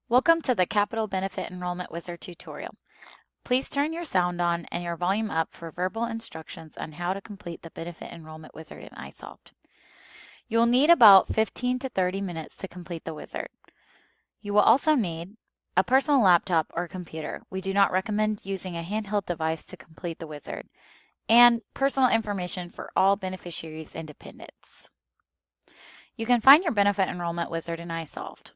Welcome to the Capitol Benefit Enrollment Wizard tutorial. Please turn your sound on and your volume up for verbal instructions on how to complete the Benefit Enrollment Wizard in iSolved. You will need about 15 to 30 minutes to complete the wizard. You will also need a personal laptop or computer. We do not recommend using a handheld device to complete the wizard, and personal information for all beneficiaries and dependents. You can find your Benefit Enrollment Wizard in iSolved.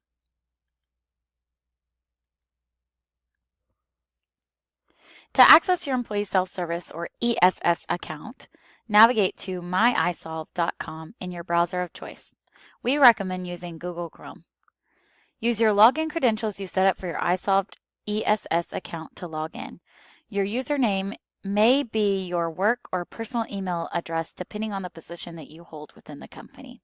To access your Employee Self-Service or ESS account, navigate to myisolved.com in your browser of choice. We recommend using Google Chrome. Use your login credentials you set up for your iSolved ESS account to log in. Your username may be your work or personal email address depending on the position that you hold within the company.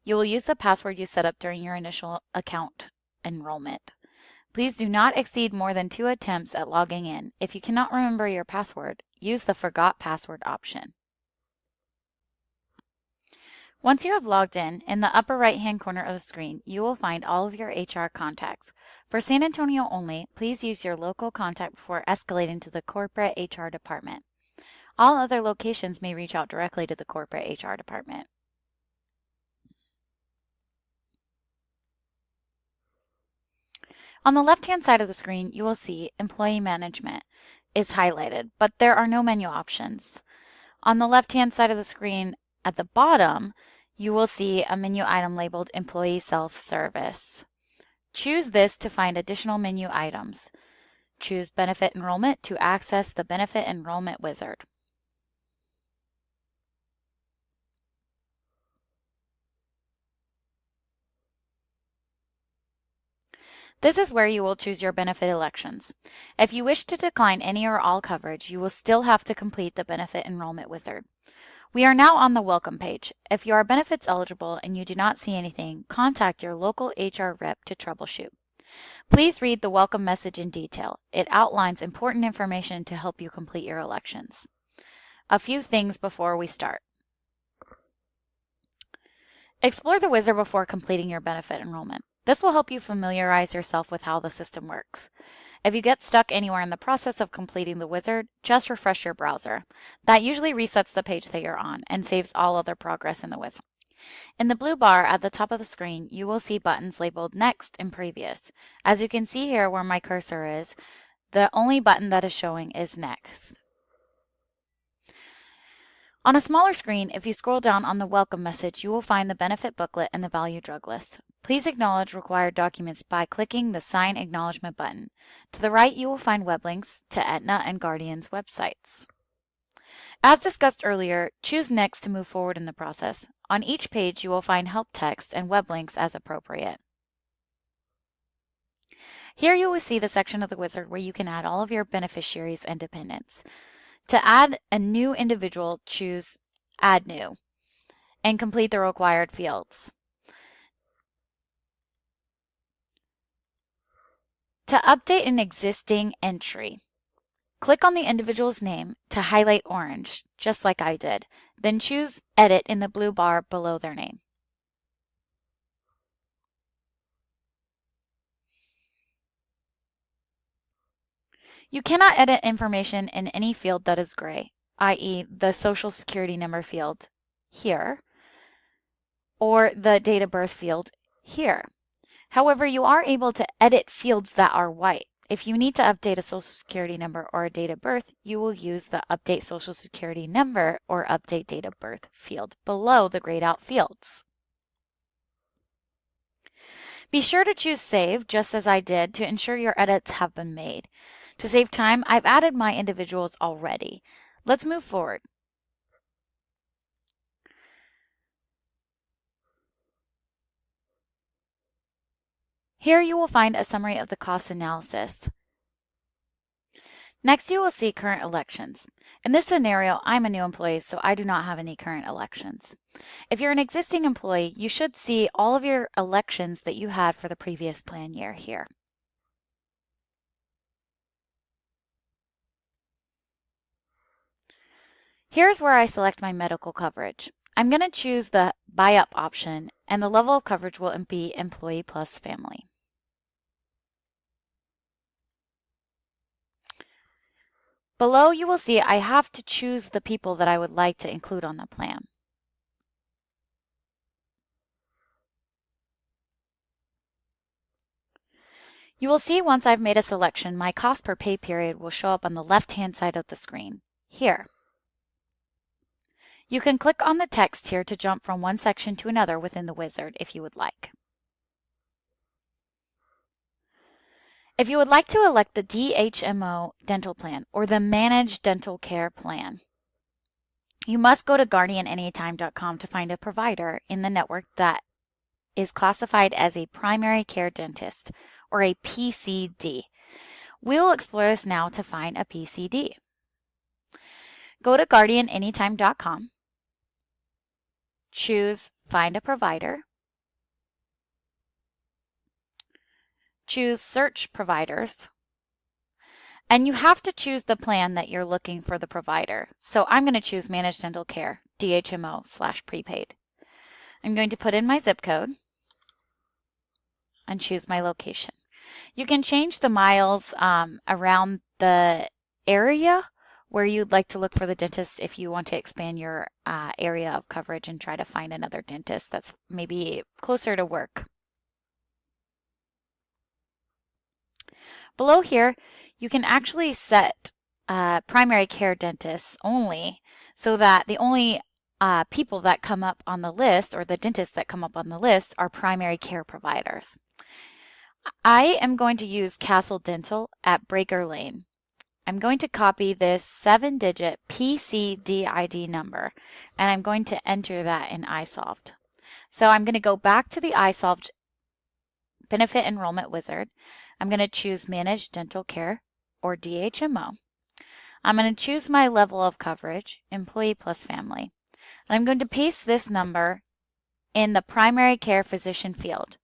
You will use the password you set up during your initial account enrollment. Please do not exceed more than 2 attempts at logging in. If you cannot remember your password, use the Forgot Password option. Once you have logged in the upper right-hand corner of the screen, you will find all of your HR contacts. For San Antonio only, please use your local contact before escalating to the corporate HR department. All other locations may reach out directly to the corporate HR department. On the left-hand side of the screen, you will see Employee Management is highlighted, but there are no menu options. On the left-hand side of the screen at the bottom, you will see a menu item labeled Employee Self-Service. Choose this to find additional menu items. Choose Benefit Enrollment to access the Benefit Enrollment Wizard. This is where you will choose your benefit elections. If you wish to decline any or all coverage, you will still have to complete the Benefit Enrollment Wizard. We are now on the Welcome page. If you are benefits eligible and you do not see anything, contact your local HR rep to troubleshoot. Please read the welcome message in detail. It outlines important information to help you complete your elections. A few things before we start. Explore the wizard before completing your benefit enrollment. This will help you familiarize yourself with how the system works. If you get stuck anywhere in the process of completing the wizard, just refresh your browser. That usually resets the page that you're on and saves all other progress in the wizard. In the blue bar at the top of the screen, you will see buttons labeled Next and Previous. As you can see here where my cursor is, the only button that is showing is Next. On a smaller screen, if you scroll down on the welcome message, you will find the benefit booklet and the value drug list. Please acknowledge required documents by clicking the Sign Acknowledgement button. To the right, you will find web links to Aetna and Guardian's websites. As discussed earlier, choose Next to move forward in the process. On each page, you will find help text and web links as appropriate. Here you will see the section of the wizard where you can add all of your beneficiaries and dependents. To add a new individual, choose Add New and complete the required fields. To update an existing entry, click on the individual's name to highlight orange, just like I did. Then choose Edit in the blue bar below their name. You cannot edit information in any field that is gray, i.e. the Social Security number field here, or the date of birth field here. However, you are able to edit fields that are white. If you need to update a Social Security number or a date of birth, you will use the Update Social Security Number or Update Date of Birth field below the grayed out fields. Be sure to choose Save, just as I did, to ensure your edits have been made. To save time, I've added my individuals already. Let's move forward. Here you will find a summary of the cost analysis. Next, you will see current elections. In this scenario, I'm a new employee, so I do not have any current elections. If you're an existing employee, you should see all of your elections that you had for the previous plan year here. Here's where I select my medical coverage. I'm going to choose the Buy Up option, and the level of coverage will be Employee plus Family. Below you will see I have to choose the people that I would like to include on the plan. You will see once I've made a selection, my cost per pay period will show up on the left-hand side of the screen, here. You can click on the text here to jump from one section to another within the wizard if you would like. If you would like to elect the DHMO dental plan or the managed dental care plan, you must go to guardiananytime.com to find a provider in the network that is classified as a primary care dentist or a PCD. We will explore this now to find a PCD. Go to guardiananytime.com, choose Find a Provider, choose Search Providers, and you have to choose the plan that you're looking for the provider. So I'm going to choose Managed Dental Care, DHMO/prepaid. I'm going to put in my zip code and choose my location. You can change the miles around the area where you'd like to look for the dentist if you want to expand your area of coverage and try to find another dentist that's maybe closer to work. Below here, you can actually set primary care dentists only so that the only people that come up on the list, or the dentists that come up on the list, are primary care providers. I am going to use Castle Dental at Breaker Lane. I'm going to copy this 7-digit PCD ID number, and I'm going to enter that in iSolved. So I'm going to go back to the iSolved Benefit Enrollment Wizard. I'm going to choose Managed Dental Care, or DHMO. I'm going to choose my level of coverage, Employee plus Family. And I'm going to paste this number in the Primary Care Physician field.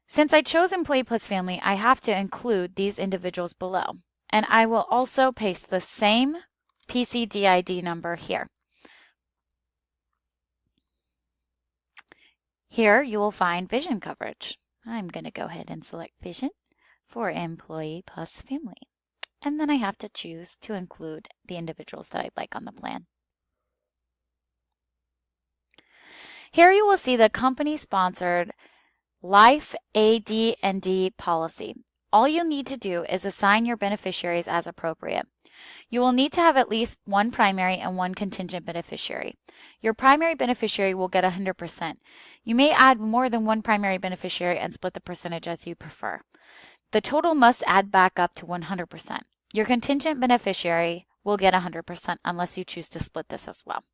Since I chose Employee plus Family, I have to include these individuals below. And I will also paste the same PCD ID number here. Here you will find vision coverage. I'm going to go ahead and select Vision for Employee plus Family. And then I have to choose to include the individuals that I'd like on the plan. Here you will see the company-sponsored Life AD&D policy. All you need to do is assign your beneficiaries as appropriate. You will need to have at least one primary and one contingent beneficiary. Your primary beneficiary will get 100%. You may add more than one primary beneficiary and split the percentage as you prefer. The total must add back up to 100%. Your contingent beneficiary will get 100% unless you choose to split this as well.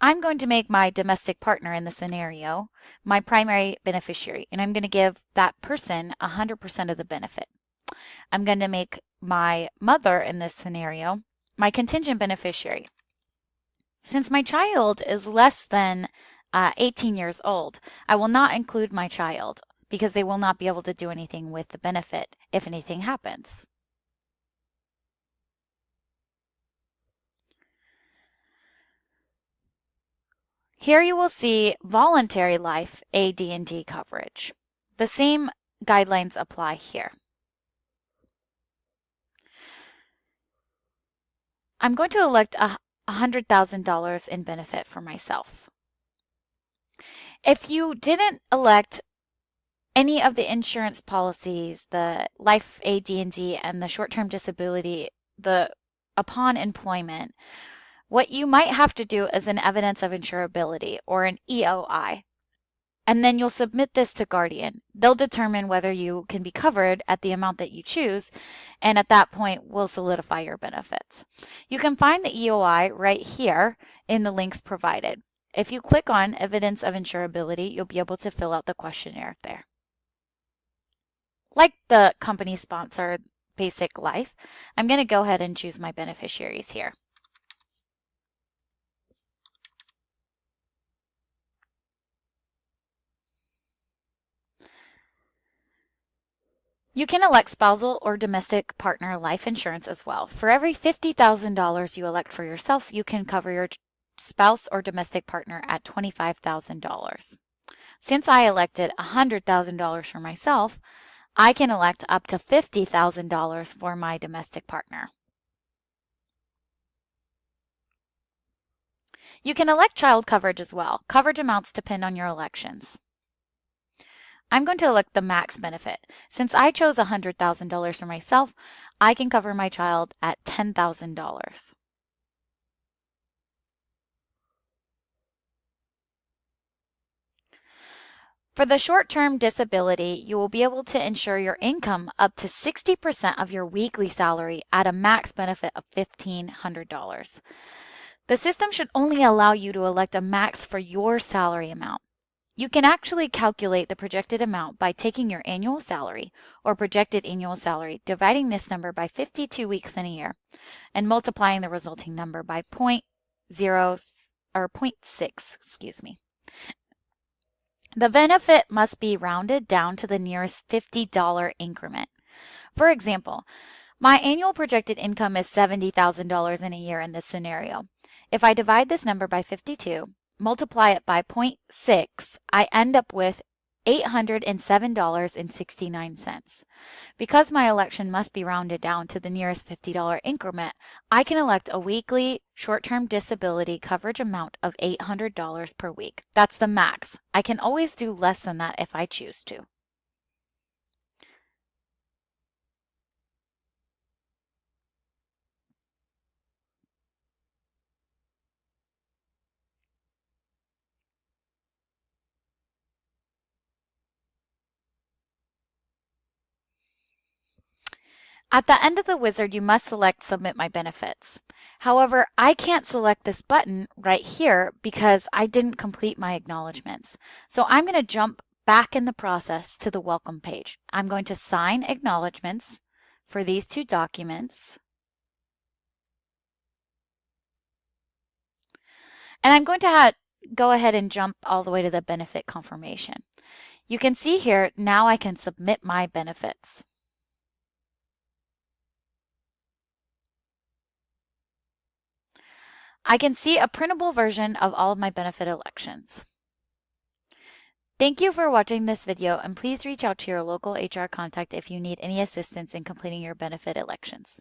I'm going to make my domestic partner in the scenario my primary beneficiary, and I'm going to give that person 100% of the benefit. I'm going to make my mother in this scenario my contingent beneficiary. Since my child is less than 18 years old, I will not include my child because they will not be able to do anything with the benefit if anything happens. Here you will see voluntary life AD&D coverage. The same guidelines apply here. I'm going to elect $100,000 in benefit for myself. If you didn't elect any of the insurance policies, the life AD&D and the short-term disability, upon employment, what you might have to do is an evidence of insurability, or an EOI. And then you'll submit this to Guardian. They'll determine whether you can be covered at the amount that you choose, and at that point, we'll solidify your benefits. You can find the EOI right here in the links provided. If you click on Evidence of Insurability, you'll be able to fill out the questionnaire there. Like the company-sponsored Basic Life, I'm going to go ahead and choose my beneficiaries here. You can elect spousal or domestic partner life insurance as well. For every $50,000 you elect for yourself, you can cover your spouse or domestic partner at $25,000. Since I elected $100,000 for myself, I can elect up to $50,000 for my domestic partner. You can elect child coverage as well. Coverage amounts depend on your elections. I'm going to elect the max benefit. Since I chose $100,000 for myself, I can cover my child at $10,000. For the short-term disability, you will be able to insure your income up to 60% of your weekly salary at a max benefit of $1,500. The system should only allow you to elect a max for your salary amount. You can actually calculate the projected amount by taking your annual salary or projected annual salary, dividing this number by 52 weeks in a year, and multiplying the resulting number by 0.6, excuse me. The benefit must be rounded down to the nearest $50 increment. For example, my annual projected income is $70,000 in a year in this scenario. If I divide this number by 52, multiply it by 0.6, I end up with $807.69. Because my election must be rounded down to the nearest $50 increment, I can elect a weekly short-term disability coverage amount of $800 per week. That's the max. I can always do less than that if I choose to. At the end of the wizard, you must select Submit My Benefits. However, I can't select this button right here because I didn't complete my acknowledgments. So I'm going to jump back in the process to the welcome page. I'm going to sign acknowledgments for these two documents. And I'm going to go ahead and jump all the way to the benefit confirmation. You can see here, now I can submit my benefits. I can see a printable version of all of my benefit elections. Thank you for watching this video, and please reach out to your local HR contact if you need any assistance in completing your benefit elections.